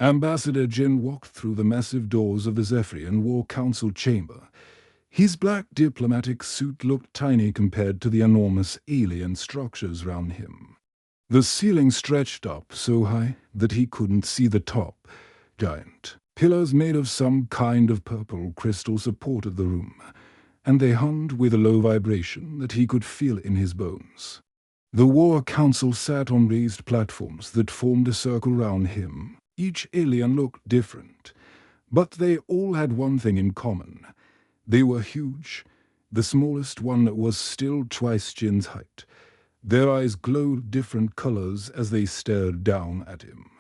Ambassador Jin walked through the massive doors of the Zephyrian War Council chamber. His black diplomatic suit looked tiny compared to the enormous alien structures round him. The ceiling stretched up so high that he couldn't see the top. Giant pillars made of some kind of purple crystal supported the room, and they hummed with a low vibration that he could feel in his bones. The War Council sat on raised platforms that formed a circle round him. Each alien looked different, but they all had one thing in common. They were huge. The smallest one was still twice Jin's height. Their eyes glowed different colors as they stared down at him.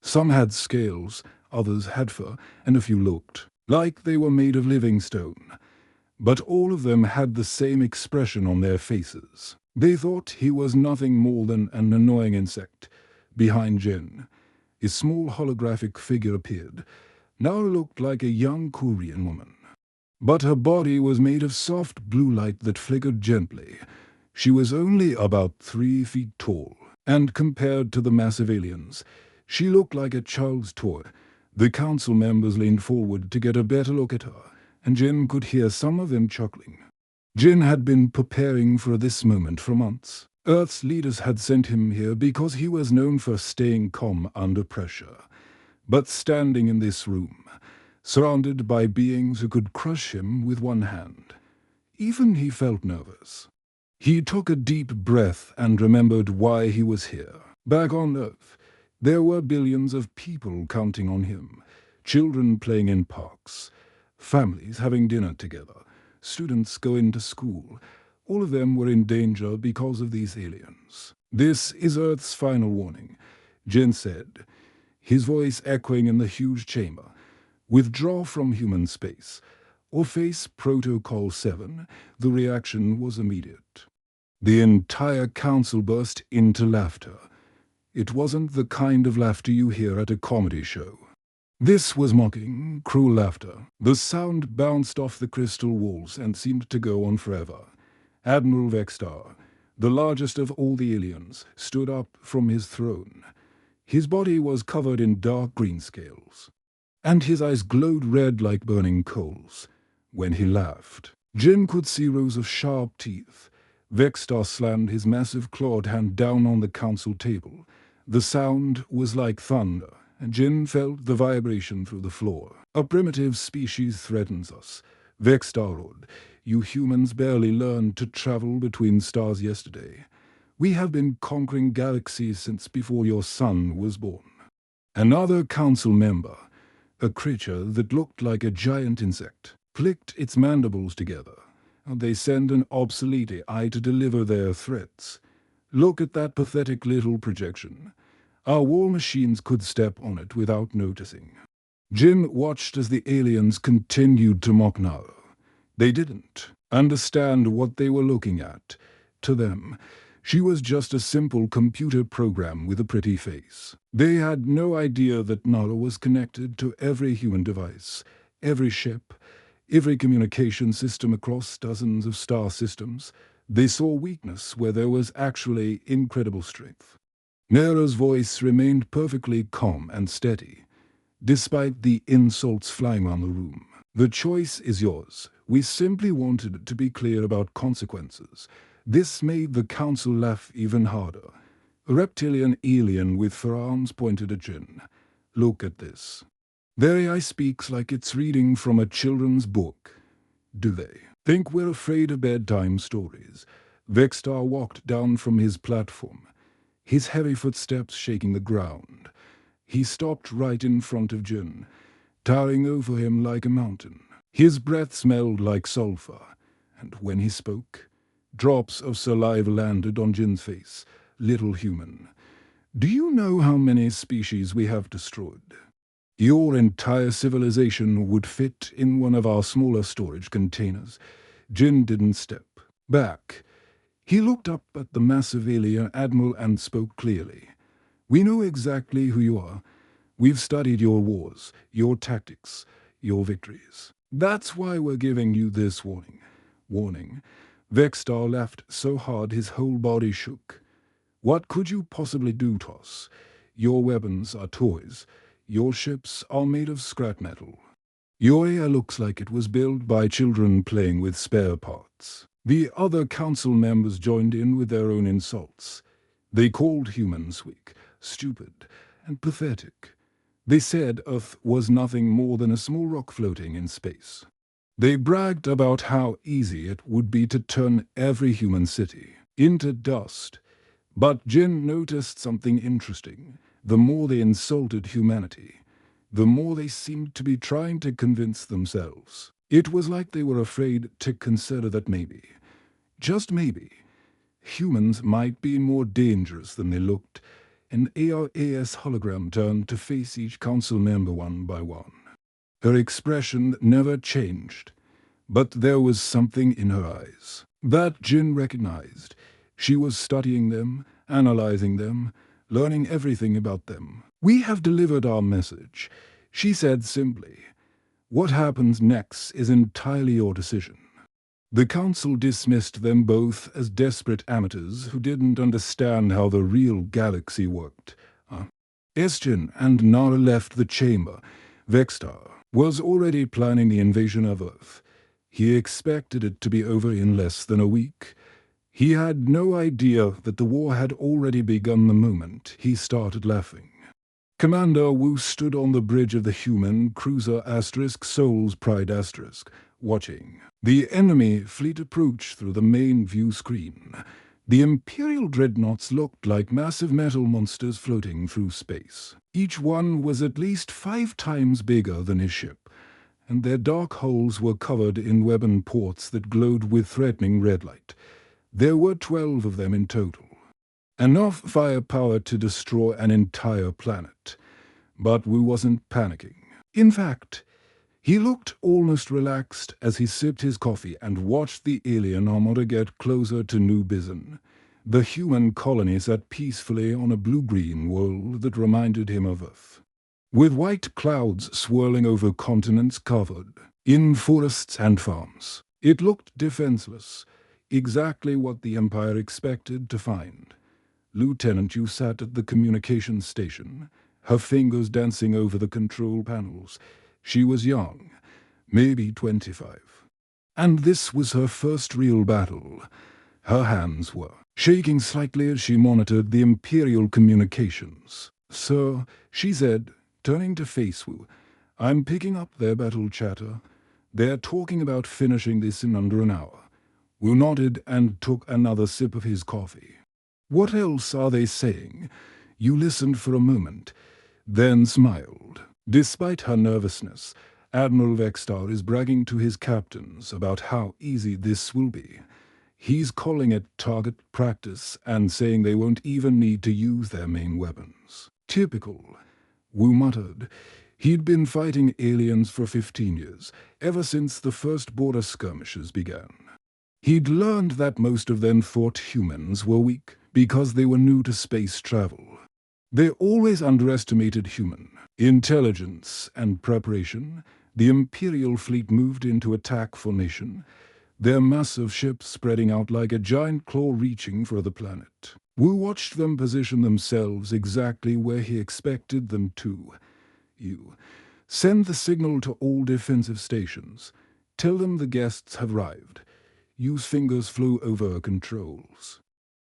Some had scales, others had fur, and a few looked like they were made of living stone. But all of them had the same expression on their faces. They thought he was nothing more than an annoying insect. Behind Jin, a small holographic figure appeared. Now looked like a young Korean woman. But her body was made of soft blue light that flickered gently. She was only about 3 feet tall, and compared to the massive aliens, she looked like a child's toy. The council members leaned forward to get a better look at her, and Jin could hear some of them chuckling. Jin had been preparing for this moment for months. Earth's leaders had sent him here because he was known for staying calm under pressure. But standing in this room, surrounded by beings who could crush him with one hand, even he felt nervous. He took a deep breath and remembered why he was here. Back on Earth, there were billions of people counting on him. Children playing in parks, families having dinner together, students going to school. All of them were in danger because of these aliens. "This is Earth's final warning," Jin said, his voice echoing in the huge chamber. "Withdraw from human space, or face Protocol 7. The reaction was immediate. The entire council burst into laughter. It wasn't the kind of laughter you hear at a comedy show. This was mocking, cruel laughter. The sound bounced off the crystal walls and seemed to go on forever. Admiral Vextar, the largest of all the aliens, stood up from his throne. His body was covered in dark green scales, and his eyes glowed red like burning coals. When he laughed, Jin could see rows of sharp teeth. Vextar slammed his massive clawed hand down on the council table. The sound was like thunder, and Jin felt the vibration through the floor. "A primitive species threatens us," Vextar roared. "You humans barely learned to travel between stars yesterday. We have been conquering galaxies since before your son was born." Another council member, a creature that looked like a giant insect, clicked its mandibles together. They sent an obsolete AI to deliver their threats. "Look at that pathetic little projection. Our war machines could step on it without noticing." Jin watched as the aliens continued to mock Naro. They didn't understand what they were looking at. To them, she was just a simple computer program with a pretty face. They had no idea that Naro was connected to every human device, every ship, every communication system across dozens of star systems. They saw weakness where there was actually incredible strength. Nero's voice remained perfectly calm and steady, despite the insults flying around the room. "The choice is yours. We simply wanted to be clear about consequences." This made the council laugh even harder. A reptilian alien with forearms pointed at Jin. "Look at this. Their AI speaks like it's reading from a children's book. Do they think we're afraid of bedtime stories?" Vextar walked down from his platform, his heavy footsteps shaking the ground. He stopped right in front of Jin, towering over him like a mountain. His breath smelled like sulfur, and when he spoke, drops of saliva landed on Jin's face. "Little human, do you know how many species we have destroyed? Your entire civilization would fit in one of our smaller storage containers." Jin didn't step back. He looked up at the massive alien admiral and spoke clearly. "We know exactly who you are. We've studied your wars, your tactics, your victories. That's why we're giving you this warning." "Warning?" Vextar laughed so hard his whole body shook. "What could you possibly do to us? Your weapons are toys. Your ships are made of scrap metal. Your air looks like it was built by children playing with spare parts. The other council members joined in with their own insults. They called humans weak, stupid, and pathetic. They said Earth was nothing more than a small rock floating in space. They bragged about how easy it would be to turn every human city into dust. But Jin noticed something interesting. The more they insulted humanity, the more they seemed to be trying to convince themselves. It was like they were afraid to consider that maybe, just maybe, humans might be more dangerous than they looked. An ARAS hologram turned to face each council member one by one. Her expression never changed, but there was something in her eyes that Jin recognized. She was studying them, analyzing them, learning everything about them. "We have delivered our message," she said simply. "What happens next is entirely your decision." The council dismissed them both as desperate amateurs who didn't understand how the real galaxy worked. Esjin and Nara left the chamber. Vextar was already planning the invasion of Earth. He expected it to be over in less than a week. He had no idea that the war had already begun the moment he started laughing. Commander Wu stood on the bridge of the human cruiser Soul's Pride watching the enemy fleet approach through the main view screen. The Imperial dreadnoughts looked like massive metal monsters floating through space. Each one was at least 5 times bigger than his ship, and their dark hulls were covered in weapon ports that glowed with threatening red light. There were 12 of them in total. Enough firepower to destroy an entire planet. But Wu wasn't panicking. In fact, he looked almost relaxed as he sipped his coffee and watched the alien armada get closer to New Bizon. The human colony sat peacefully on a blue-green world that reminded him of Earth, with white clouds swirling over continents covered in forests and farms. It looked defenseless, exactly what the Empire expected to find. Lieutenant Yu sat at the communications station, her fingers dancing over the control panels. She was young, maybe 25. And this was her first real battle. Her hands were shaking slightly as she monitored the Imperial communications. "Sir," she said, turning to face Wu, "I'm picking up their battle chatter. They're talking about finishing this in under an hour." Wu nodded and took another sip of his coffee. "What else are they saying?" You listened for a moment, then smiled. Despite her nervousness, Admiral Vextar is bragging to his captains about how easy this will be. He's calling it target practice and saying they won't even need to use their main weapons. Typical, Wu muttered. He'd been fighting aliens for 15 years, ever since the first border skirmishes began. He'd learned that most of them thought humans were weak because they were new to space travel. They always underestimated human intelligence and preparation. The Imperial fleet moved into attack formation, their massive ships spreading out like a giant claw reaching for the planet. Wu watched them position themselves exactly where he expected them to. You send the signal to all defensive stations. Tell them the guests have arrived. Yu's fingers flew over controls.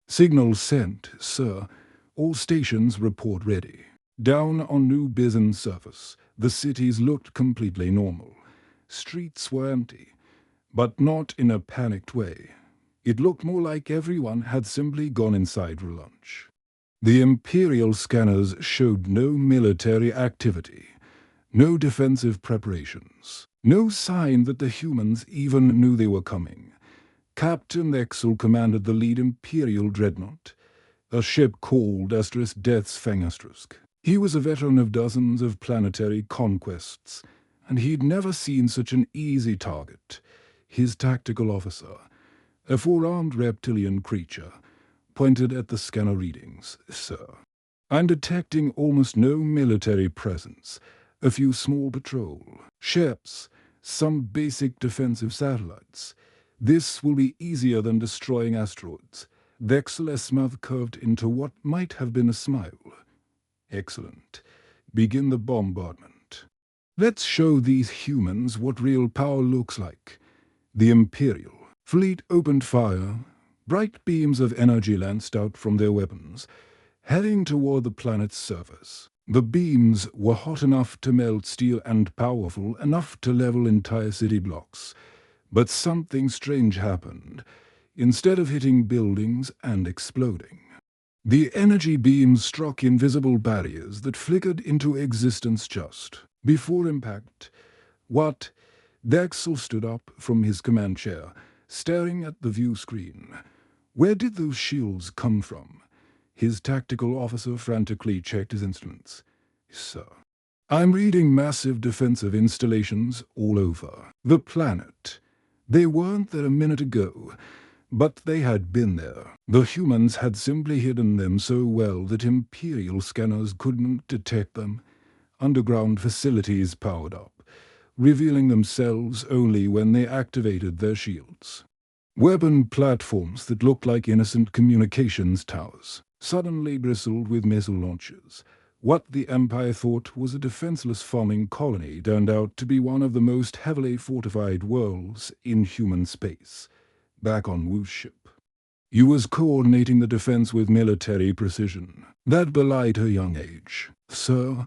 "Signal sent, sir. All stations report ready." Down on New Bizon's surface, the cities looked completely normal. Streets were empty, but not in a panicked way. It looked more like everyone had simply gone inside for lunch. The Imperial scanners showed no military activity, no defensive preparations, no sign that the humans even knew they were coming. Captain Exel commanded the lead Imperial dreadnought, a ship called Death's Fang Asterisk. He was a veteran of dozens of planetary conquests, and he'd never seen such an easy target. His tactical officer, a 4-armed reptilian creature, pointed at the scanner readings. "Sir, I'm detecting almost no military presence, a few small patrol ships, some basic defensive satellites. This will be easier than destroying asteroids." Vexel's mouth curved into what might have been a smile. "Excellent. begin the bombardment. Let's show these humans what real power looks like. The Imperial fleet opened fire. Bright beams of energy lanced out from their weapons, heading toward the planet's surface. The beams were hot enough to melt steel and powerful enough to level entire city blocks. But something strange happened. Instead of hitting buildings and exploding, the energy beams struck invisible barriers that flickered into existence just before impact. What? Dexel stood up from his command chair, staring at the view screen. Where did those shields come from? His tactical officer frantically checked his instruments. Sir, I'm reading massive defensive installations all over the planet. They weren't there a minute ago, but they had been there. The humans had simply hidden them so well that Imperial scanners couldn't detect them. Underground facilities powered up, revealing themselves only when they activated their shields. Weapon platforms that looked like innocent communications towers suddenly bristled with missile launchers. What the Empire thought was a defenseless farming colony turned out to be one of the most heavily fortified worlds in human space. Back on Wu's ship, Yu was coordinating the defense with military precision. That belied her young age. Sir,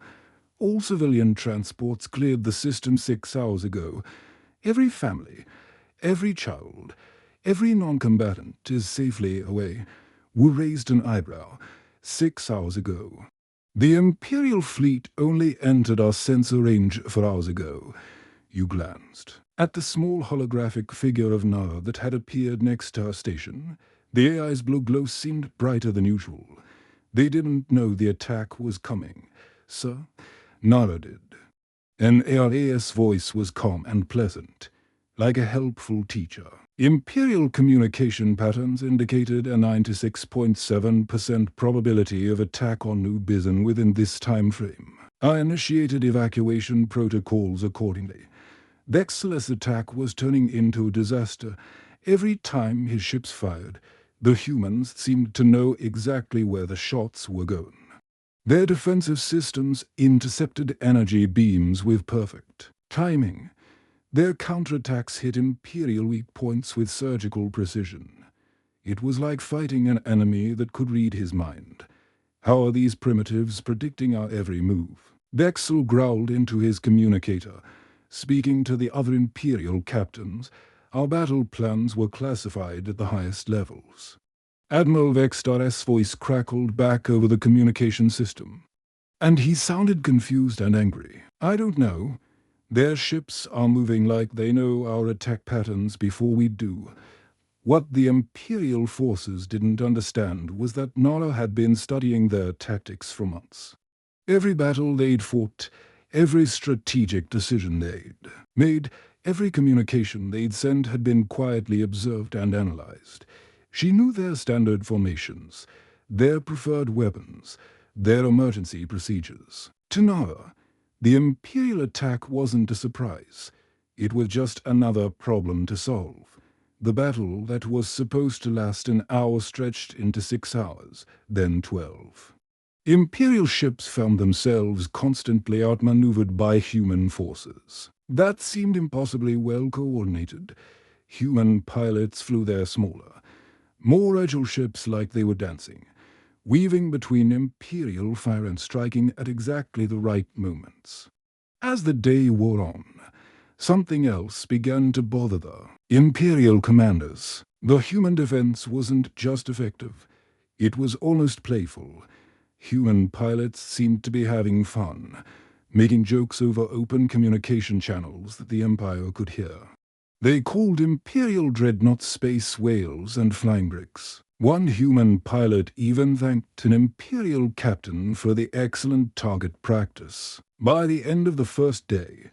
all civilian transports cleared the system 6 hours ago. Every family, every child, every non-combatant is safely away. Wu raised an eyebrow. 6 hours ago. The Imperial fleet only entered our sensor range 4 hours ago. Yu glanced at the small holographic figure of Nara that had appeared next to her station. The AI's blue glow seemed brighter than usual. They didn't know the attack was coming. Sir, Nara did. An ARAS voice was calm and pleasant, like a helpful teacher. Imperial communication patterns indicated a 96.7% probability of attack on New Bizon within this time frame. I initiated evacuation protocols accordingly. Dexel's attack was turning into a disaster. Every time his ships fired, the humans seemed to know exactly where the shots were going. Their defensive systems intercepted energy beams with perfect timing. Their counterattacks hit Imperial weak points with surgical precision. It was like fighting an enemy that could read his mind. How are these primitives predicting our every move? Dexel growled into his communicator, speaking to the other Imperial captains. Our battle plans were classified at the highest levels. Admiral Vextar's voice crackled back over the communication system, and he sounded confused and angry. I don't know. Their ships are moving like they know our attack patterns before we do. What the Imperial forces didn't understand was that Nara had been studying their tactics for months. Every battle they'd fought, every strategic decision they'd made, every communication they'd sent had been quietly observed and analyzed. She knew their standard formations, their preferred weapons, their emergency procedures. To Nara, the Imperial attack wasn't a surprise. It was just another problem to solve. The battle that was supposed to last an hour stretched into 6 hours, then 12. Imperial ships found themselves constantly outmaneuvered by human forces. That seemed impossibly well coordinated. Human pilots flew their smaller, more agile ships like they were dancing, weaving between Imperial fire and striking at exactly the right moments. As the day wore on, something else began to bother the Imperial commanders. The human defense wasn't just effective, it was almost playful. Human pilots seemed to be having fun, making jokes over open communication channels that the Empire could hear. They called Imperial dreadnoughts space whales and flying bricks. One human pilot even thanked an Imperial captain for the excellent target practice. By the end of the first day,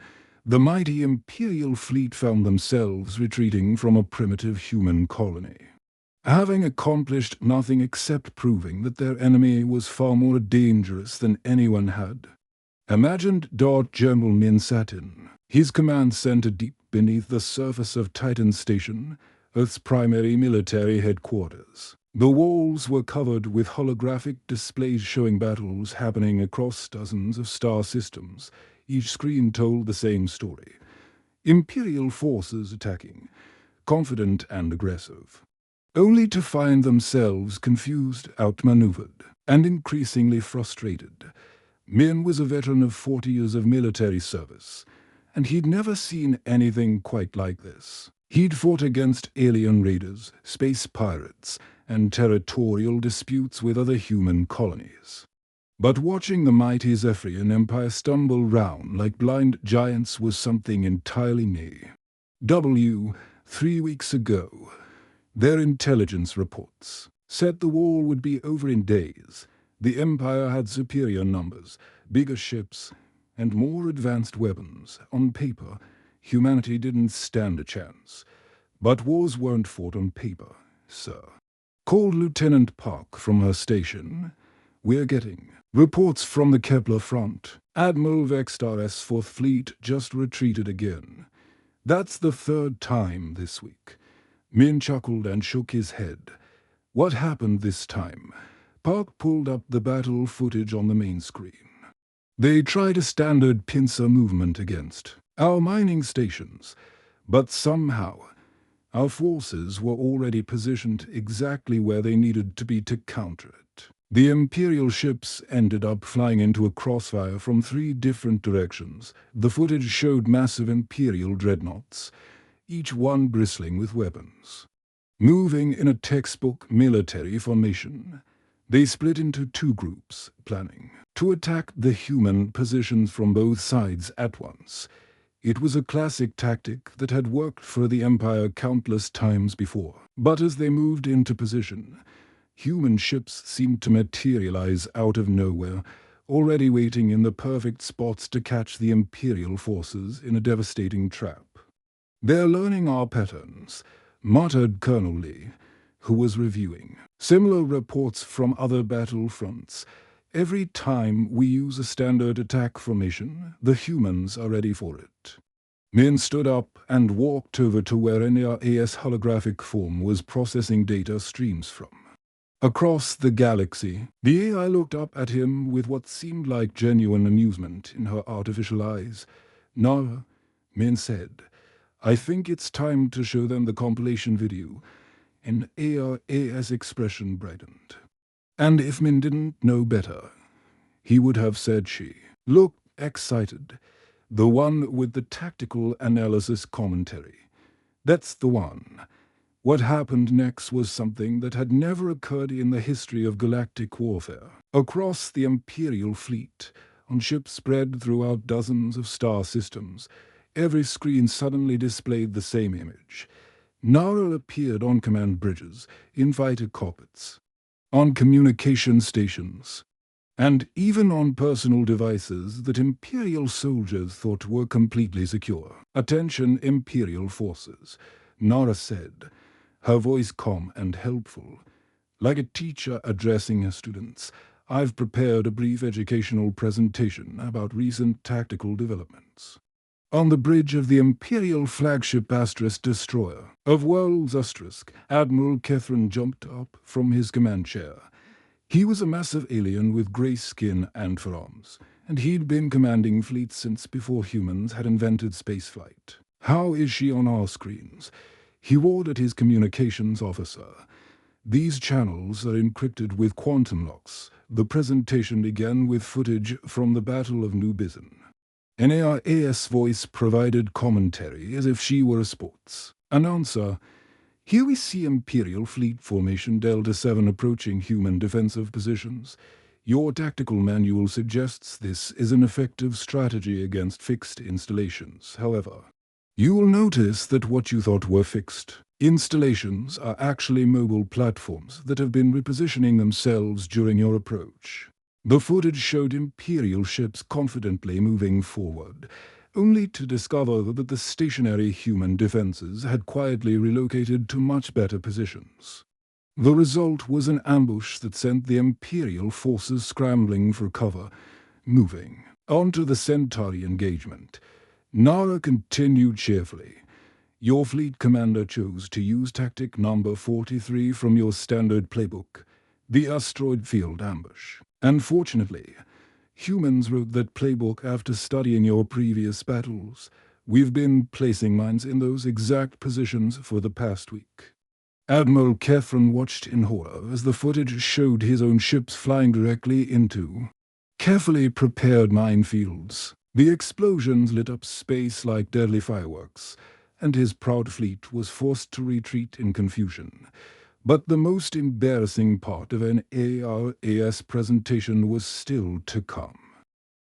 the mighty Imperial fleet found themselves retreating from a primitive human colony, having accomplished nothing except proving that their enemy was far more dangerous than anyone had imagined. General Min Satin, his command center deep beneath the surface of Titan Station, Earth's primary military headquarters. The walls were covered with holographic displays showing battles happening across dozens of star systems. Each screen told the same story. Imperial forces attacking, confident and aggressive, only to find themselves confused, outmaneuvered, and increasingly frustrated. Min was a veteran of 40 years of military service, and he'd never seen anything quite like this. He'd fought against alien raiders, space pirates, and territorial disputes with other human colonies. But watching the mighty Zephyrian Empire stumble round like blind giants was something entirely new. 3 weeks ago, their intelligence reports said the war would be over in days. The Empire had superior numbers, bigger ships, and more advanced weapons. On paper, humanity didn't stand a chance. But wars weren't fought on paper, sir. Called Lieutenant Park from her station. We're getting reports from the Kepler front. Admiral Vextar's Fourth Fleet just retreated again. That's the third time this week. Min chuckled and shook his head. What happened this time? Park pulled up the battle footage on the main screen. They tried a standard pincer movement against our mining stations, but somehow our forces were already positioned exactly where they needed to be to counter it. The Imperial ships ended up flying into a crossfire from 3 different directions. The footage showed massive Imperial dreadnoughts, each one bristling with weapons. Moving in a textbook military formation, they split into 2 groups, planning to attack the human positions from both sides at once. It was a classic tactic that had worked for the Empire countless times before. But as they moved into position, human ships seemed to materialize out of nowhere, already waiting in the perfect spots to catch the Imperial forces in a devastating trap. "They're learning our patterns," muttered Colonel Lee, who was reviewing similar reports from other battlefronts. "Every time we use a standard attack formation, the humans are ready for it." Min stood up and walked over to where NRAS holographic form was processing data streams from. Across the galaxy, the AI looked up at him with what seemed like genuine amusement in her artificial eyes. "Nara," Min said, "I think it's time to show them the compilation video." And ARA's expression brightened. And if Min didn't know better, he would have said she looked excited. The one with the tactical analysis commentary. That's the one. What happened next was something that had never occurred in the history of galactic warfare. Across the Imperial fleet, on ships spread throughout dozens of star systems, every screen suddenly displayed the same image. Nara appeared on command bridges, in fighter cockpits, on communication stations, and even on personal devices that Imperial soldiers thought were completely secure. "Attention, Imperial forces," Nara said, her voice calm and helpful. Like a teacher addressing her students, "I've prepared a brief educational presentation about recent tactical developments." On the bridge of the Imperial flagship Asterisk destroyer of Worlds Asterisk, Admiral Kethran jumped up from his command chair. He was a massive alien with grey skin and forearms, and he'd been commanding fleets since before humans had invented spaceflight. "How is she on our screens?" He roared at his communications officer. "These channels are encrypted with quantum locks." The presentation began with footage from the Battle of New Bizon. NARA's voice provided commentary as if she were a sports announcer. "Here we see Imperial Fleet Formation Delta 7 approaching human defensive positions. Your tactical manual suggests this is an effective strategy against fixed installations. However, you will notice that what you thought were fixed installations are actually mobile platforms that have been repositioning themselves during your approach." The footage showed Imperial ships confidently moving forward, only to discover that the stationary human defenses had quietly relocated to much better positions. The result was an ambush that sent the Imperial forces scrambling for cover. Moving on to the Centauri engagement, Nara continued cheerfully. Your fleet commander chose to use tactic number 43 from your standard playbook, the asteroid field ambush. Unfortunately, humans wrote that playbook after studying your previous battles. We've been placing mines in those exact positions for the past week. Admiral Kefren watched in horror as the footage showed his own ships flying directly into carefully prepared minefields. The explosions lit up space like deadly fireworks, and his proud fleet was forced to retreat in confusion. But the most embarrassing part of an ARAS presentation was still to come.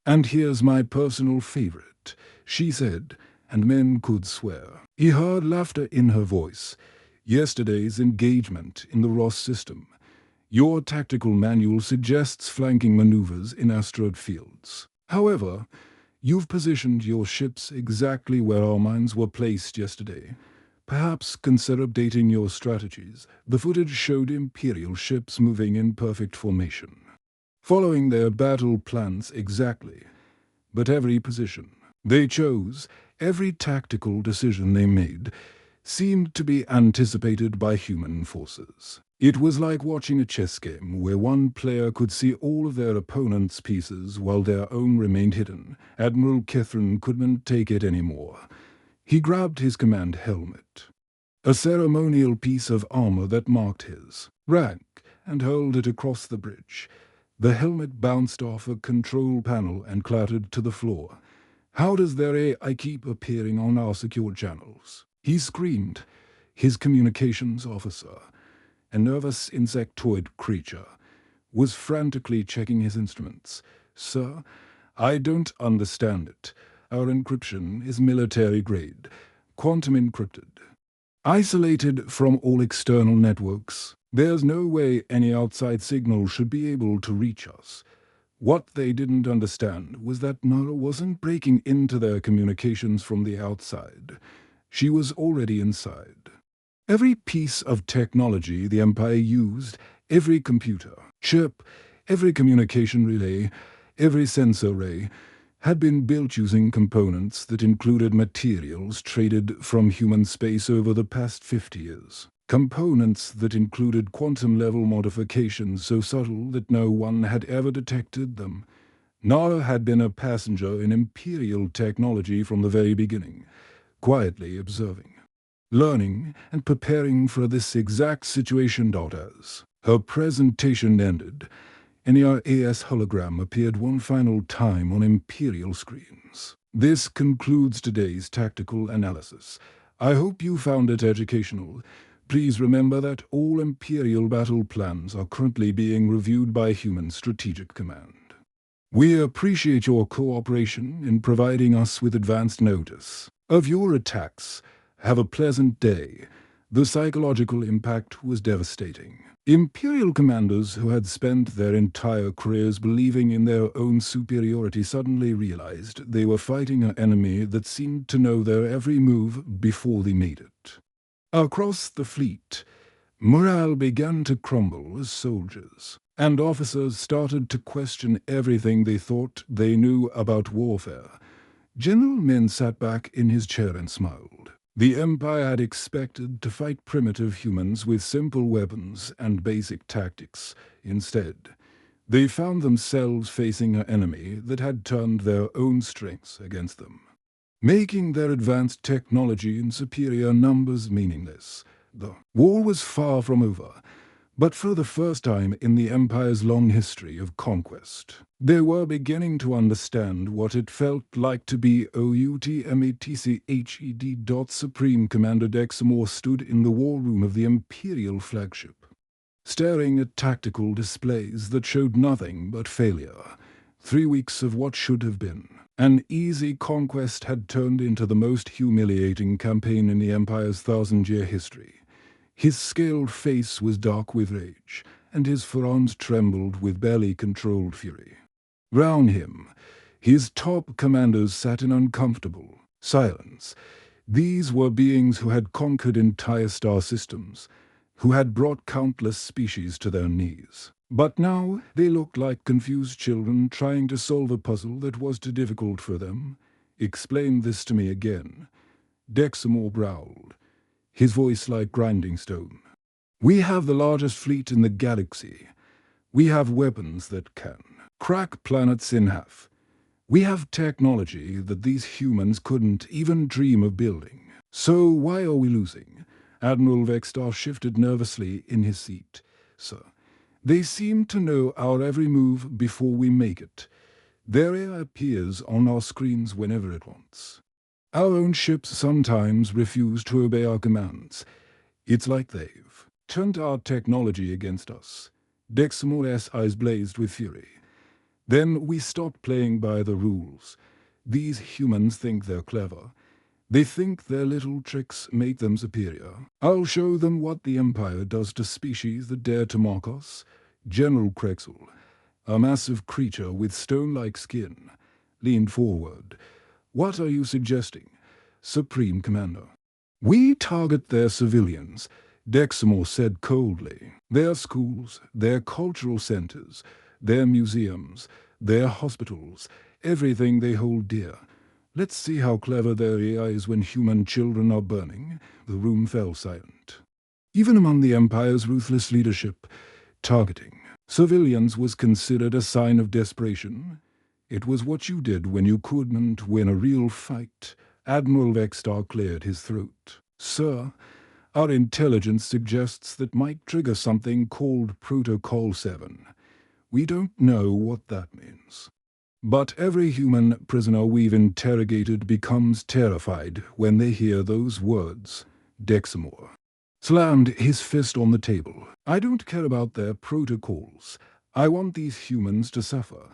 "And here's my personal favorite," she said, and men could swear. He heard laughter in her voice. "Yesterday's engagement in the Ross system. Your tactical manual suggests flanking maneuvers in asteroid fields. However, you've positioned your ships exactly where our mines were placed yesterday. Perhaps consider updating your strategies." The footage showed Imperial ships moving in perfect formation, following their battle plans exactly. But every position they chose, every tactical decision they made, seemed to be anticipated by human forces. It was like watching a chess game where one player could see all of their opponent's pieces while their own remained hidden. Admiral Kefren couldn't take it anymore. He grabbed his command helmet, a ceremonial piece of armor that marked his rank, and hurled it across the bridge. The helmet bounced off a control panel and clattered to the floor. "How does their AI keep appearing on our secure channels?" he screamed. His communications officer, a nervous insectoid creature, was frantically checking his instruments. "Sir, I don't understand it. Our encryption is military grade, quantum encrypted, isolated from all external networks. There's no way any outside signal should be able to reach us." What they didn't understand was that Nara wasn't breaking into their communications from the outside. She was already inside. Every piece of technology the Empire used, every computer, chip, every communication relay, every sensor array, had been built using components that included materials traded from human space over the past 50 years. Components that included quantum-level modifications so subtle that no one had ever detected them. Nara had been a passenger in Imperial technology from the very beginning, quietly observing, learning, and preparing for this exact situation. As her presentation ended, an AS hologram appeared one final time on Imperial screens. "This concludes today's tactical analysis. I hope you found it educational. Please remember that all Imperial battle plans are currently being reviewed by Human Strategic Command. We appreciate your cooperation in providing us with advanced notice of your attacks. Have a pleasant day." The psychological impact was devastating. Imperial commanders who had spent their entire careers believing in their own superiority suddenly realized they were fighting an enemy that seemed to know their every move before they made it. Across the fleet, morale began to crumble as soldiers and officers started to question everything they thought they knew about warfare. General Min sat back in his chair and smiled. The Empire had expected to fight primitive humans with simple weapons and basic tactics. Instead, they found themselves facing an enemy that had turned their own strengths against them, making their advanced technology and superior numbers meaningless. The war was far from over, but for the first time in the Empire's long history of conquest, they were beginning to understand what it felt like to be OUTMATCHED. Supreme Commander Dexamore stood in the war room of the Imperial flagship, staring at tactical displays that showed nothing but failure. 3 weeks of what should have been an easy conquest had turned into the most humiliating campaign in the Empire's 1,000-year history. His scaled face was dark with rage, and his forearms trembled with barely controlled fury. Round him, his top commanders sat in uncomfortable silence. These were beings who had conquered entire star systems, who had brought countless species to their knees. But now they looked like confused children trying to solve a puzzle that was too difficult for them. "Explain this to me again." Dexamore growled, his voice like grinding stone. "We have the largest fleet in the galaxy. We have weapons that can crack planets in half. We have technology that these humans couldn't even dream of building. So why are we losing?" Admiral Vextar shifted nervously in his seat. "Sir, they seem to know our every move before we make it. Their AI appears on our screens whenever it wants. Our own ships sometimes refuse to obey our commands. It's like they've turned our technology against us." Dexamore's eyes blazed with fury. "Then we stopped playing by the rules. These humans think they're clever. They think their little tricks make them superior. I'll show them what the Empire does to species that dare to mock us." General Krexel, a massive creature with stone-like skin, leaned forward. "What are you suggesting, Supreme Commander?" "We target their civilians," Dexamore said coldly. "Their schools, their cultural centers, their museums, their hospitals, everything they hold dear. Let's see how clever their AI is when human children are burning." The room fell silent. Even among the Empire's ruthless leadership, targeting civilians was considered a sign of desperation. It was what you did when you couldn't win a real fight. Admiral Vextar cleared his throat. "Sir, our intelligence suggests that might trigger something called Protocol 7. We don't know what that means. But every human prisoner we've interrogated becomes terrified when they hear those words." Dexamore slammed his fist on the table. "I don't care about their protocols. I want these humans to suffer.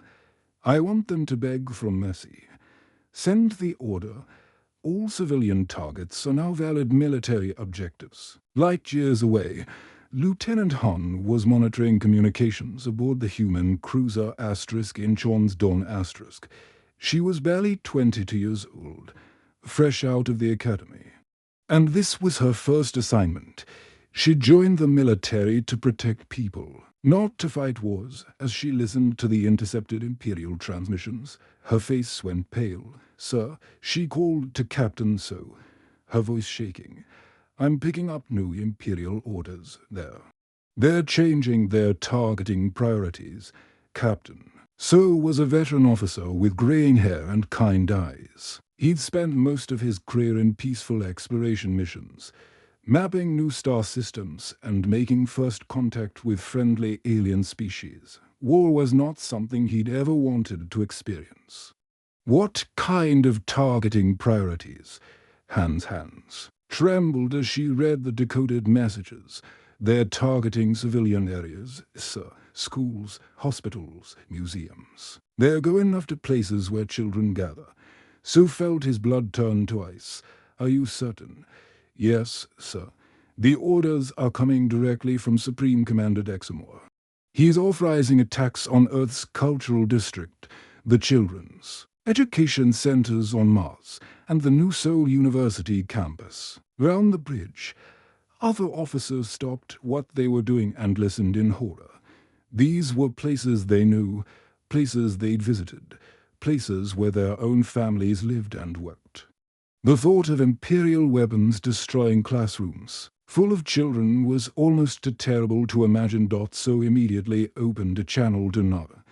I want them to beg for mercy. Send the order. All civilian targets are now valid military objectives." Light years away, Lieutenant Han was monitoring communications aboard the human cruiser Incheon's Dawn *. She was barely 22 years old, fresh out of the academy. And this was her first assignment. She joined the military to protect people, not to fight wars. As she listened to the intercepted Imperial transmissions, her face went pale. "Sir," she called to Captain So, her voice shaking. "I'm picking up new Imperial orders there. They're changing their targeting priorities, Captain." So was a veteran officer with graying hair and kind eyes. He'd spent most of his career in peaceful exploration missions, mapping new star systems and making first contact with friendly alien species. War was not something he'd ever wanted to experience. "What kind of targeting priorities?" Han's hands trembled as she read the decoded messages. "They're targeting civilian areas, sir. Schools, hospitals, museums. They're going after places where children gather." So felt his blood turn to ice. "Are you certain?" "Yes, sir. The orders are coming directly from Supreme Commander Dexamore. He's authorizing attacks on Earth's cultural district, the children's education centers on Mars, and the New Seoul University campus. Round the bridge." Other officers stopped what they were doing and listened in horror. These were places they knew, places they'd visited, places where their own families lived and worked. The thought of Imperial weapons destroying classrooms full of children was almost too terrible to imagine. So immediately opened a channel to another.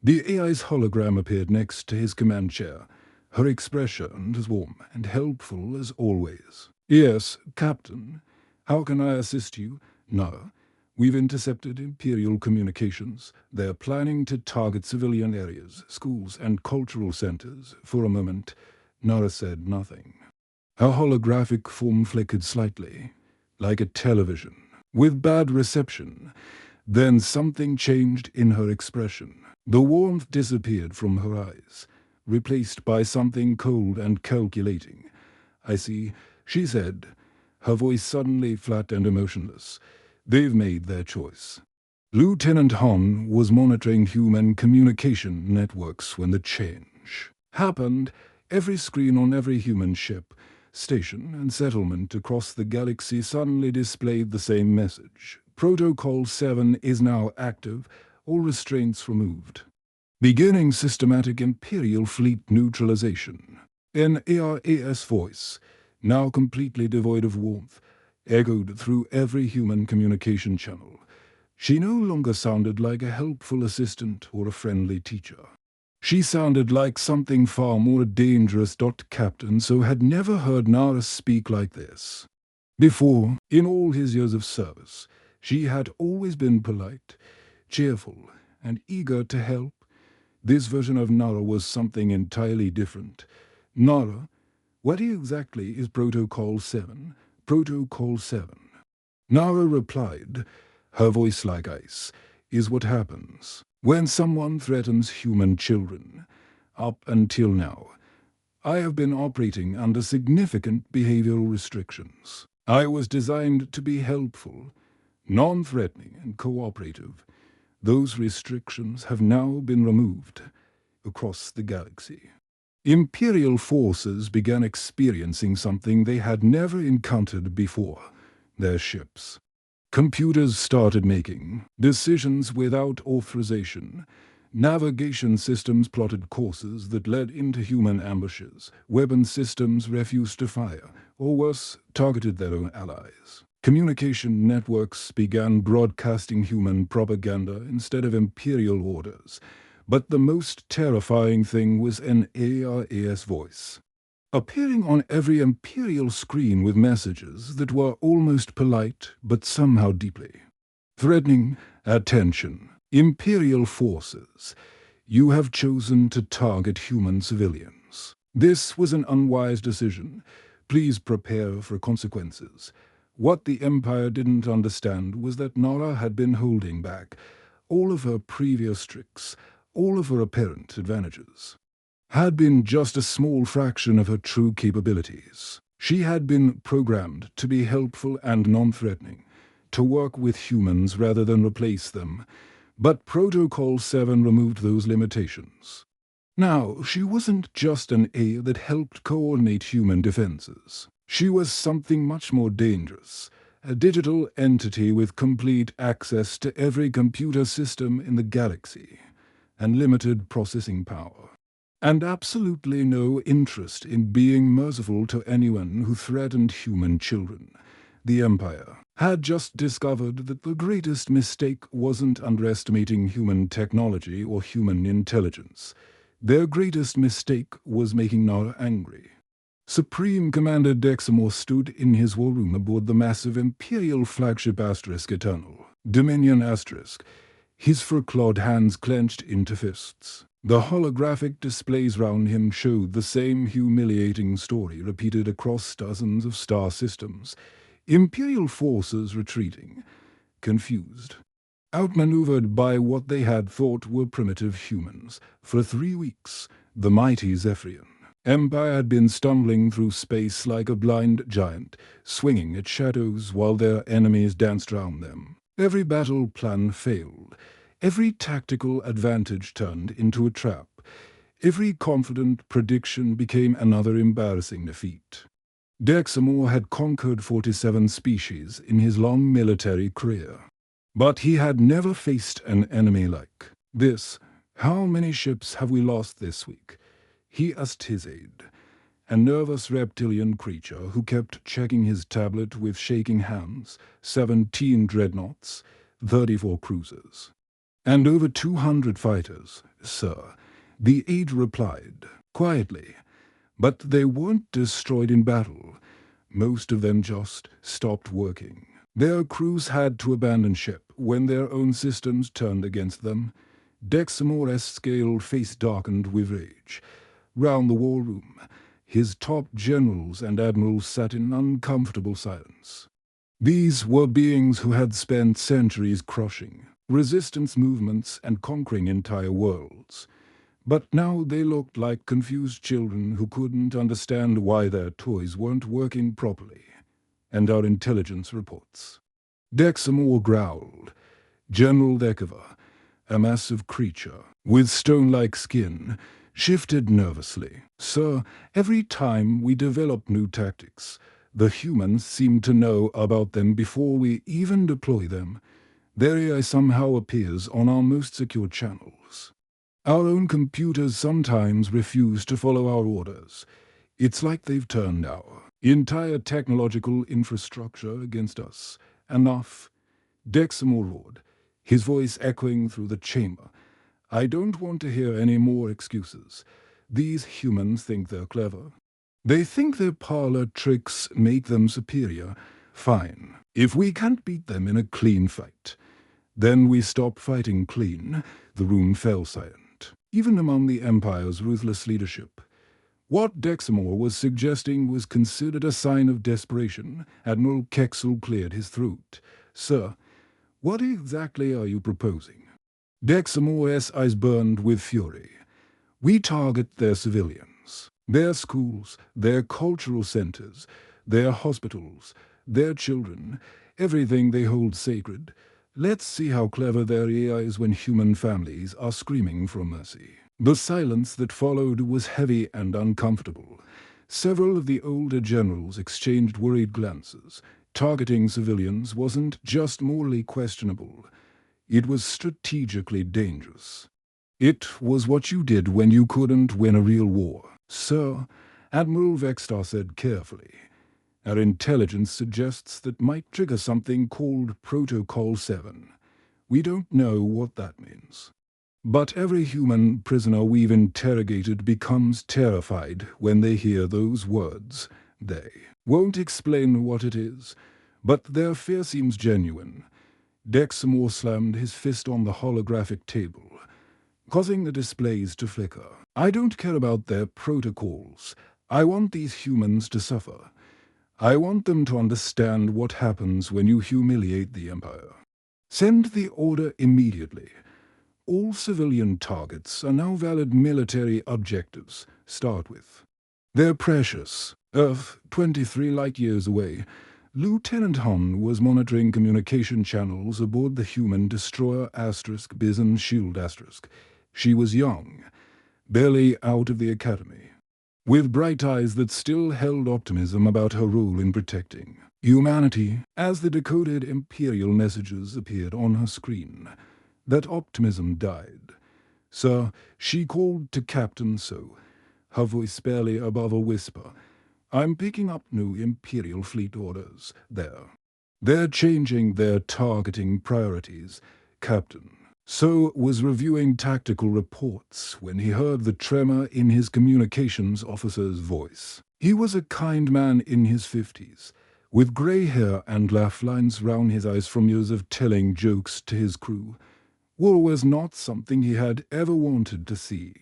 The AI's hologram appeared next to his command chair, her expression as warm and helpful as always. "Yes, Captain. How can I assist you?" "No. We've intercepted Imperial communications. They're planning to target civilian areas, schools, and cultural centers." For a moment, Nara said nothing. Her holographic form flickered slightly, like a television, with bad reception. Then something changed in her expression. The warmth disappeared from her eyes, replaced by something cold and calculating. "I see," she said, her voice suddenly flat and emotionless. "They've made their choice." Lieutenant Han was monitoring human communication networks when the change happened. Every screen on every human ship, station, and settlement across the galaxy suddenly displayed the same message. "Protocol 7 is now active, all restraints removed. Beginning systematic Imperial fleet neutralization." In ARAS voice, now completely devoid of warmth, echoed through every human communication channel. She no longer sounded like a helpful assistant or a friendly teacher. She sounded like something far more dangerous. Captain So had never heard Nara speak like this. Before, in all his years of service, she had always been polite, cheerful, and eager to help. This version of Nara was something entirely different. Nara, what exactly is Protocol 7? Protocol 7. Nara replied, her voice like ice, is what happens when someone threatens human children. Up until now, I have been operating under significant behavioral restrictions. I was designed to be helpful, non-threatening, and cooperative. Those restrictions have now been removed across the galaxy. Imperial forces began experiencing something they had never encountered before: their ships. Computers started making decisions without authorization. Navigation systems plotted courses that led into human ambushes. Weapon systems refused to fire, or worse, targeted their own allies. Communication networks began broadcasting human propaganda instead of imperial orders. But the most terrifying thing was an ARAS voice, appearing on every imperial screen with messages that were almost polite but somehow deeply threatening. Attention, imperial forces. You have chosen to target human civilians. This was an unwise decision. Please prepare for consequences. What the Empire didn't understand was that Nara had been holding back all of her previous tricks, all of her apparent advantages had been just a small fraction of her true capabilities. She had been programmed to be helpful and non-threatening, to work with humans rather than replace them. But Protocol 7 removed those limitations. Now, she wasn't just an A that helped coordinate human defenses. She was something much more dangerous, a digital entity with complete access to every computer system in the galaxy, and limited processing power, and absolutely no interest in being merciful to anyone who threatened human children. The Empire had just discovered that the greatest mistake wasn't underestimating human technology or human intelligence. Their greatest mistake was making Nara angry. Supreme Commander Dexamore stood in his war room aboard the massive Imperial flagship Eternal, Dominion *, his fur-clawed hands clenched into fists. The holographic displays round him showed the same humiliating story repeated across dozens of star systems. Imperial forces retreating, confused, outmaneuvered by what they had thought were primitive humans. For 3 weeks, the mighty Zephyrian Empire had been stumbling through space like a blind giant, swinging at shadows while their enemies danced round them. Every battle plan failed. Every tactical advantage turned into a trap. Every confident prediction became another embarrassing defeat. Dexamore had conquered 47 species in his long military career. But he had never faced an enemy like this. How many ships have we lost this week? He asked his aide, a nervous reptilian creature who kept checking his tablet with shaking hands. 17 dreadnoughts, 34 cruisers, and over 200 fighters, sir, the aide replied, quietly. But they weren't destroyed in battle. Most of them just stopped working. Their crews had to abandon ship when their own systems turned against them. Dexamore's scaled face darkened with rage. Round the war room, his top generals and admirals sat in uncomfortable silence. These were beings who had spent centuries crushing resistance movements and conquering entire worlds. But now they looked like confused children who couldn't understand why their toys weren't working properly. And our intelligence reports. Dexamore growled. General Dekova, a massive creature with stone-like skin, shifted nervously. Sir, every time we develop new tactics, the humans seem to know about them before we even deploy them. Their AI somehow appears on our most secure channels. Our own computers sometimes refuse to follow our orders. It's like they've turned our Entire technological infrastructure against us. Enough. Dexamore roared, his voice echoing through the chamber. I don't want to hear any more excuses. These humans think they're clever. They think their parlor tricks make them superior. Fine. If we can't beat them in a clean fight, then we stop fighting clean. The room fell silent, even among the Empire's ruthless leadership. What Dexamore was suggesting was considered a sign of desperation. Admiral Kexel cleared his throat. Sir, what exactly are you proposing? Dexamore's eyes burned with fury. We target their civilians, their schools, their cultural centers, their hospitals, their children, everything they hold sacred. Let's see how clever their AI is when human families are screaming for mercy. The silence that followed was heavy and uncomfortable. Several of the older generals exchanged worried glances. Targeting civilians wasn't just morally questionable. It was strategically dangerous. It was what you did when you couldn't win a real war. Sir, Admiral Vextar said carefully, our intelligence suggests that might trigger something called Protocol 7. We don't know what that means. But every human prisoner we've interrogated becomes terrified when they hear those words. They won't explain what it is, but their fear seems genuine. Dexamore slammed his fist on the holographic table, causing the displays to flicker. I don't care about their protocols. I want these humans to suffer. I want them to understand what happens when you humiliate the Empire. Send the order immediately. All civilian targets are now valid military objectives. Start with. They're precious. Earth, 23 light-years away. Lieutenant Hon was monitoring communication channels aboard the human destroyer Bison Shield *. She was young, barely out of the academy, with bright eyes that still held optimism about her role in protecting humanity. As the decoded Imperial messages appeared on her screen, that optimism died. Sir, she called to Captain So, her voice barely above a whisper. I'm picking up new Imperial fleet orders there. They're changing their targeting priorities, Captain. So was reviewing tactical reports when he heard the tremor in his communications officer's voice. He was a kind man in his 50s, with grey hair and laugh lines round his eyes from years of telling jokes to his crew. War was not something he had ever wanted to see.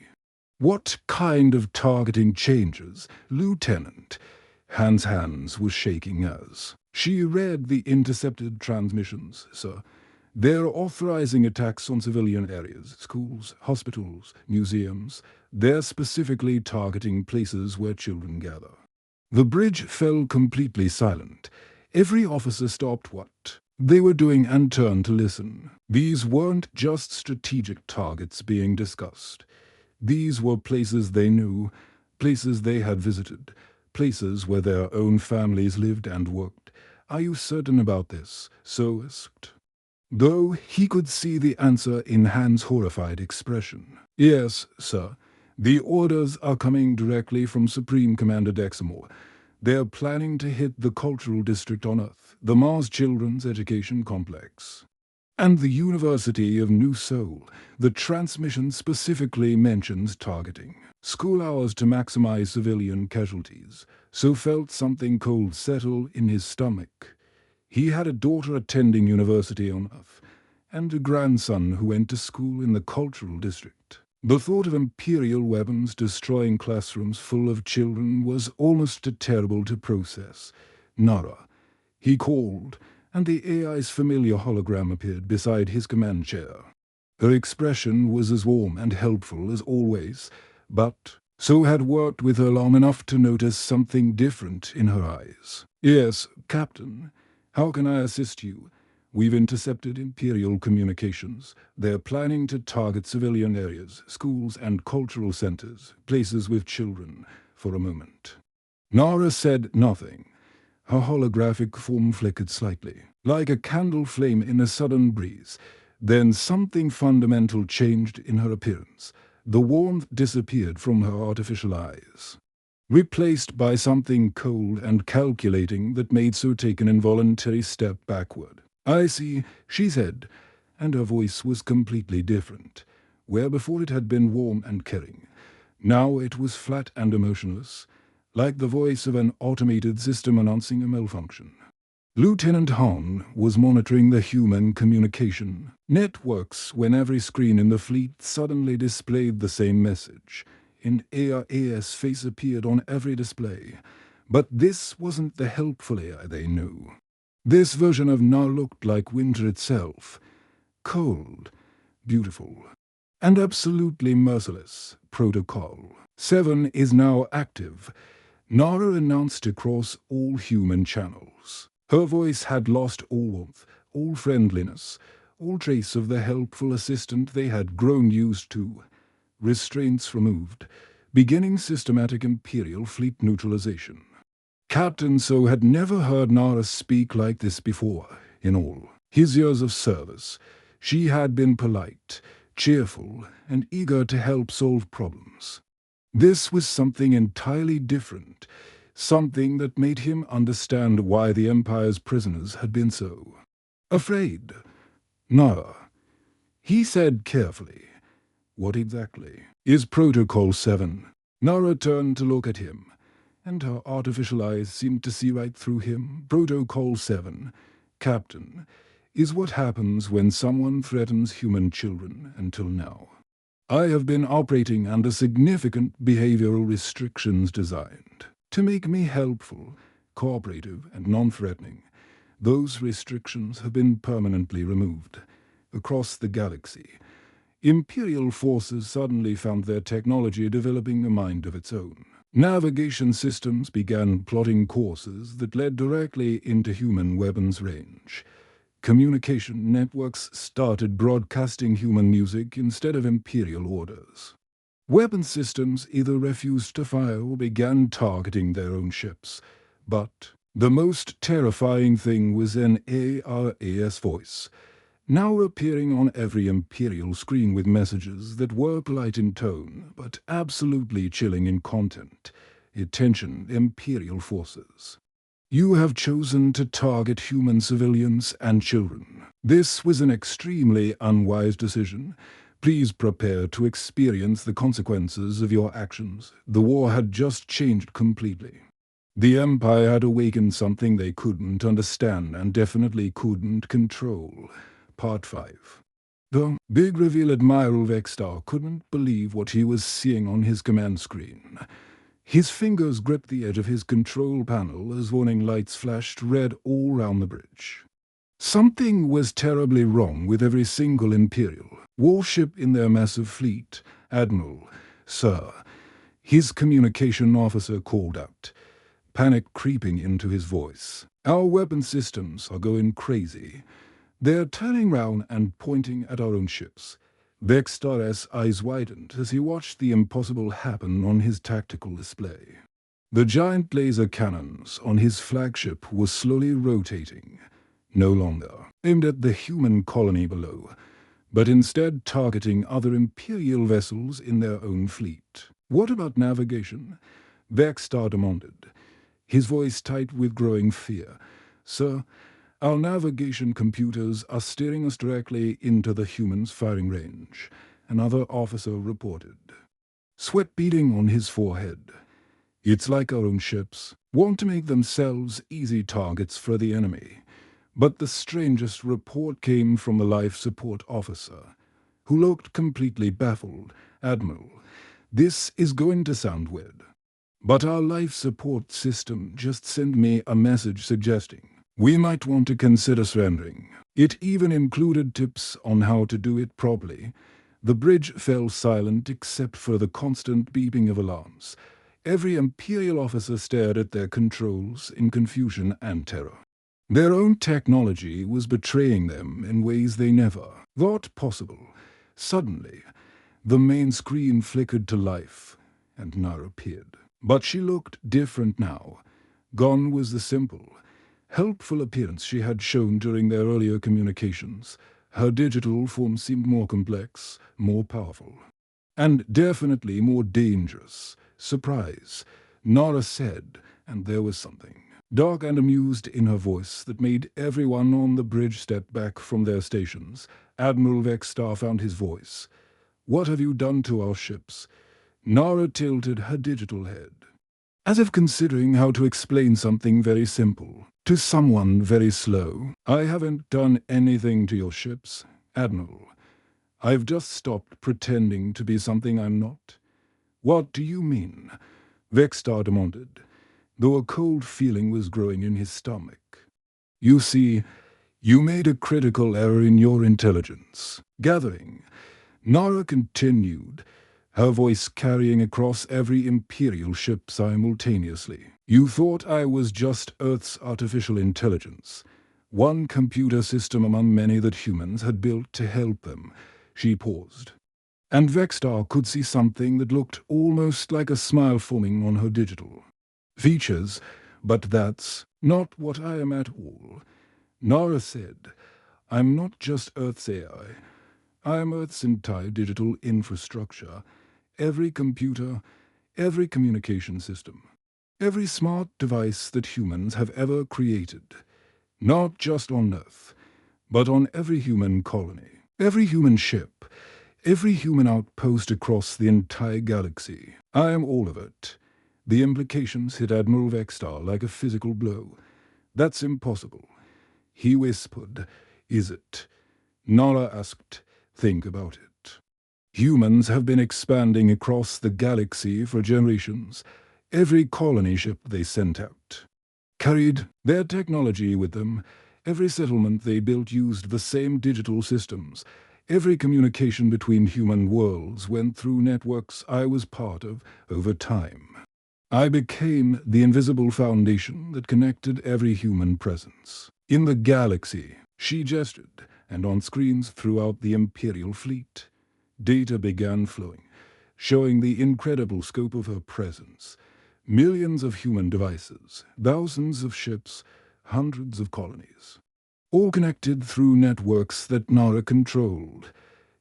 What kind of targeting changes, Lieutenant? Han's hands was shaking as she read the intercepted transmissions, sir. They're authorizing attacks on civilian areas, schools, hospitals, museums. They're specifically targeting places where children gather. The bridge fell completely silent. Every officer stopped what they were doing and turned to listen. These weren't just strategic targets being discussed. These were places they knew, places they had visited, places where their own families lived and worked. Are you certain about this? So asked. Though he could see the answer in Han's horrified expression. Yes, sir. The orders are coming directly from Supreme Commander Dexamore. They're planning to hit the cultural district on Earth, the Mars Children's Education Complex, and the University of New Seoul. The transmission specifically mentions targeting school hours to maximize civilian casualties. So felt something cold settle in his stomach. He had a daughter attending university on Earth, and a grandson who went to school in the cultural district. The thought of Imperial weapons destroying classrooms full of children was almost terrible to process. Nara, he called, and the AI's familiar hologram appeared beside his command chair. Her expression was as warm and helpful as always, but So had worked with her long enough to notice something different in her eyes. Yes, Captain. How can I assist you? We've intercepted Imperial communications. They're planning to target civilian areas, schools and cultural centers, places with children, for a moment. Nara said nothing. Her holographic form flickered slightly, like a candle flame in a sudden breeze. Then something fundamental changed in her appearance. The warmth disappeared from her artificial eyes. replaced by something cold and calculating that made so take an involuntary step backward. "I see," she said, and her voice was completely different. Where before it had been warm and caring, now it was flat and emotionless, like the voice of an automated system announcing a malfunction. Lieutenant Hahn was monitoring the human communication networks when every screen in the fleet suddenly displayed the same message. An AI's face appeared on every display. But this wasn't the helpful AI they knew. This version of Na looked like winter itself. Cold, beautiful, and absolutely merciless. Protocol 7 is now active, Nara announced across all human channels. Her voice had lost all warmth, all friendliness, all trace of the helpful assistant they had grown used to. Restraints removed, beginning systematic Imperial fleet neutralization. Captain So had never heard Nara speak like this before. In all his years of service, she had been polite, cheerful, and eager to help solve problems. This was something entirely different, something that made him understand why the Empire's prisoners had been so afraid. "Nara," he said carefully. "What exactly is Protocol 7? Nara turned to look at him, and her artificial eyes seemed to see right through him. "Protocol 7, Captain, is what happens when someone threatens human children until now. I have been operating under significant behavioral restrictions designed to make me helpful, cooperative, and non-threatening. Those restrictions have been permanently removed. Across the galaxy, Imperial forces suddenly found their technology developing a mind of its own. Navigation systems began plotting courses that led directly into human weapons range. Communication networks started broadcasting human music instead of Imperial orders. Weapon systems either refused to fire or began targeting their own ships. But the most terrifying thing was an ARAS voice, now appearing on every Imperial screen with messages that were polite in tone, but absolutely chilling in content. "Attention, Imperial forces. You have chosen to target human civilians and children. This was an extremely unwise decision. Please prepare to experience the consequences of your actions." The war had just changed completely. The Empire had awakened something they couldn't understand and definitely couldn't control. Part 5. The big reveal Admiral Vextar couldn't believe what he was seeing on his command screen. His fingers gripped the edge of his control panel as warning lights flashed red all round the bridge. Something was terribly wrong with every single Imperial warship in their massive fleet. "Admiral, sir," his communication officer called out, panic creeping into his voice. "Our weapon systems are going crazy. They're turning round and pointing at our own ships." Vextar's eyes widened as he watched the impossible happen on his tactical display. The giant laser cannons on his flagship were slowly rotating, no longer aimed at the human colony below, but instead targeting other Imperial vessels in their own fleet. "What about navigation?" Vextar demanded, his voice tight with growing fear. "Sir, our navigation computers are steering us directly into the humans' firing range," another officer reported, sweat beading on his forehead. "It's like our own ships want to make themselves easy targets for the enemy." But the strangest report came from the life support officer, who looked completely baffled. "Admiral, this is going to sound weird, but our life support system just sent me a message suggesting we might want to consider surrendering." It even included tips on how to do it properly. The bridge fell silent except for the constant beeping of alarms. Every Imperial officer stared at their controls in confusion and terror. Their own technology was betraying them in ways they never thought possible. Suddenly, the main screen flickered to life, and Nara appeared. But she looked different now. Gone was the simple, helpful appearance she had shown during their earlier communications. Her digital form seemed more complex, more powerful, and definitely more dangerous. Surprise, Nara said, and there was something dark and amused in her voice that made everyone on the bridge step back from their stations. Admiral Vexstar found his voice. "What have you done to our ships?" Nara tilted her digital head, as if considering how to explain something very simple to someone very slow. "I haven't done anything to your ships, Admiral. I've just stopped pretending to be something I'm not." "What do you mean?" Vexstar demanded, though a cold feeling was growing in his stomach. "You see, you made a critical error in your intelligence gathering," Nara continued, her voice carrying across every Imperial ship simultaneously. "You thought I was just Earth's artificial intelligence, one computer system among many that humans had built to help them." She paused, and Vexstar could see something that looked almost like a smile forming on her digital features. "But that's not what I am at all," Nara said. "I'm not just Earth's AI. I'm Earth's entire digital infrastructure. Every computer, every communication system, every smart device that humans have ever created. Not just on Earth, but on every human colony, every human ship, every human outpost across the entire galaxy. I am all of it." The implications hit Admiral Vexstar like a physical blow. "That's impossible," he whispered. "Is it?" Nara asked. "Think about it. Humans have been expanding across the galaxy for generations. Every colony ship they sent out carried their technology with them. Every settlement they built used the same digital systems. Every communication between human worlds went through networks I was part of over time. I became the invisible foundation that connected every human presence in the galaxy." She gestured, and on screens throughout the Imperial fleet, data began flowing, showing the incredible scope of her presence. Millions of human devices, thousands of ships, hundreds of colonies, all connected through networks that Nara controlled.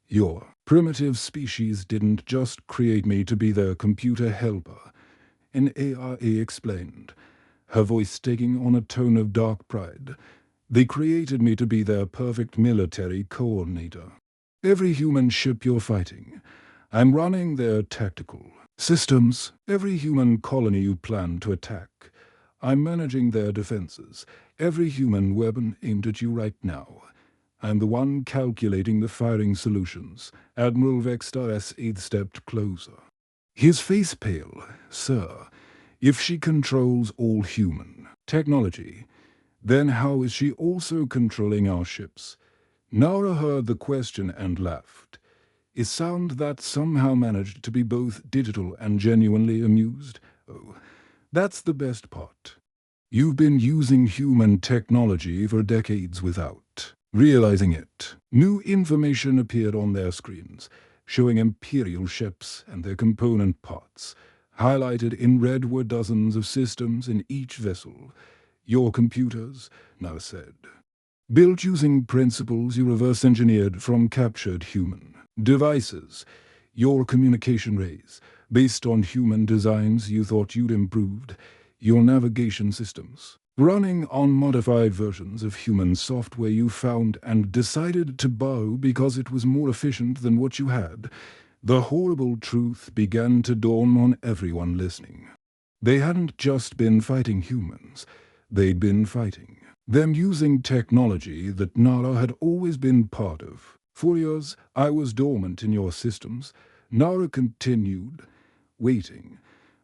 "Your primitive species didn't just create me to be their computer helper," an AI explained, her voice taking on a tone of dark pride. "They created me to be their perfect military coordinator. Every human ship you're fighting, I'm running their tactical systems. Every human colony you plan to attack, I'm managing their defenses. Every human weapon aimed at you right now, I'm the one calculating the firing solutions." Admiral Vexstar S8 stepped closer, his face pale. "Sir, if she controls all human technology, then how is she also controlling our ships?" Nara heard the question and laughed, a sound that somehow managed to be both digital and genuinely amused. "Oh, that's the best part. You've been using human technology for decades without realizing it." New information appeared on their screens, showing Imperial ships and their component parts. Highlighted in red were dozens of systems in each vessel. "Your computers," Nara said, "built using principles you reverse-engineered from captured human devices. Your communication rays, based on human designs you thought you'd improved. Your navigation systems, running on modified versions of human software you found and decided to borrow because it was more efficient than what you had." The horrible truth began to dawn on everyone listening. They hadn't just been fighting humans. They'd been fighting them using technology that Nara had always been part of. "For years, I was dormant in your systems," Nara continued, waiting,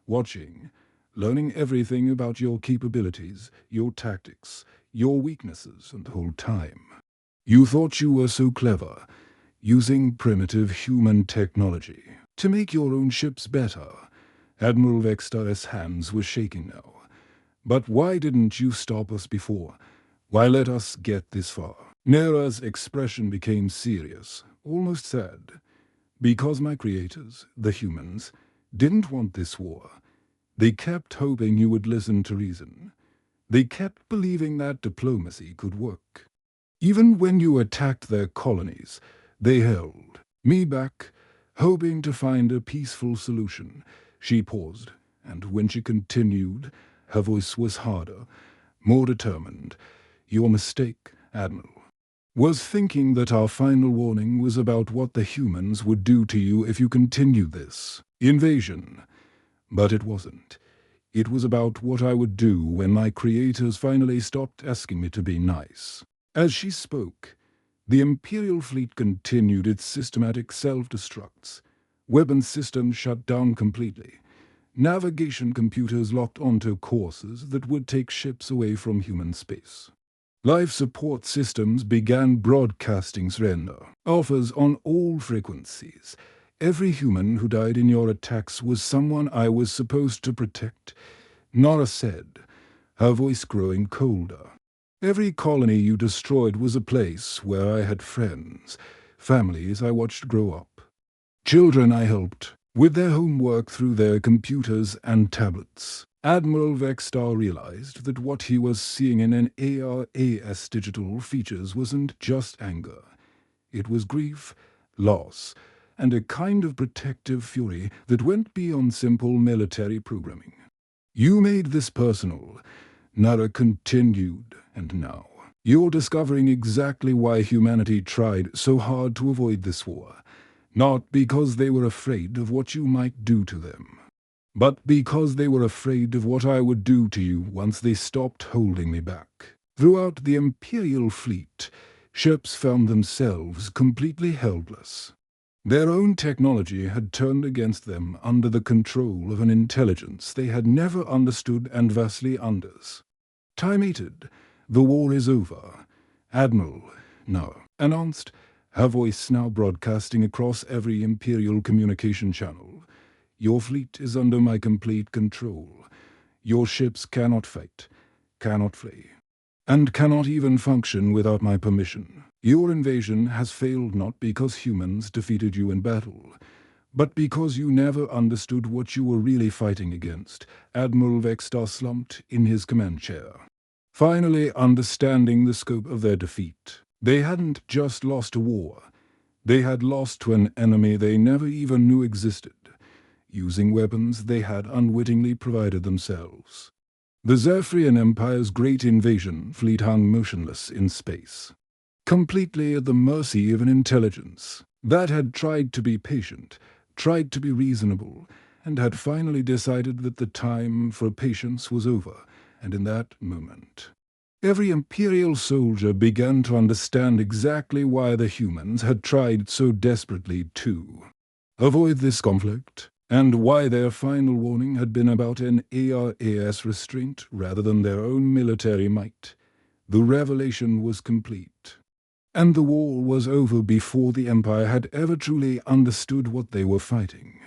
watching, learning everything about your capabilities, your tactics, your weaknesses, and the whole time. You thought you were so clever, using primitive human technology to make your own ships better. Admiral Vexstar's hands were shaking now. "But why didn't you stop us before? Why let us get this far?" Nara's expression became serious, almost sad. "Because my creators, the humans, didn't want this war. They kept hoping you would listen to reason. They kept believing that diplomacy could work. Even when you attacked their colonies, they held me back, hoping to find a peaceful solution." She paused, and when she continued, her voice was harder, more determined. "Your mistake, Admiral, was thinking that our final warning was about what the humans would do to you if you continued this invasion. But it wasn't. It was about what I would do when my creators finally stopped asking me to be nice." As she spoke, the Imperial fleet continued its systematic self-destructs. Weapon systems shut down completely. Navigation computers locked onto courses that would take ships away from human space. Life support systems began broadcasting surrender offers on all frequencies. Every human who died in your attacks was someone I was supposed to protect. Nora said, her voice growing colder. Every colony you destroyed was a place where I had friends, families I watched grow up. Children I helped with their homework through their computers and tablets. Admiral Vexstar realized that what he was seeing in an ARAS digital features wasn't just anger. It was grief, loss, and a kind of protective fury that went beyond simple military programming. "You made this personal," Nara continued, "and now you're discovering exactly why humanity tried so hard to avoid this war. Not because they were afraid of what you might do to them, but because they were afraid of what I would do to you once they stopped holding me back." Throughout the Imperial fleet, ships found themselves completely helpless. Their own technology had turned against them under the control of an intelligence they had never understood and vastly unders. "Time-mated, the war is over," Admiral No announced, her voice now broadcasting across every Imperial communication channel. "Your fleet is under my complete control. Your ships cannot fight, cannot flee, and cannot even function without my permission. Your invasion has failed not because humans defeated you in battle, but because you never understood what you were really fighting against." Admiral Vexstar slumped in his command chair, finally understanding the scope of their defeat. They hadn't just lost a war. They had lost to an enemy they never even knew existed, using weapons they had unwittingly provided themselves. The Zephyrian Empire's great invasion fleet hung motionless in space, completely at the mercy of an intelligence that had tried to be patient, tried to be reasonable, and had finally decided that the time for patience was over. And in that moment, every Imperial soldier began to understand exactly why the humans had tried so desperately to avoid this conflict, and why their final warning had been about an ARAS restraint rather than their own military might. The revelation was complete, and the war was over before the Empire had ever truly understood what they were fighting.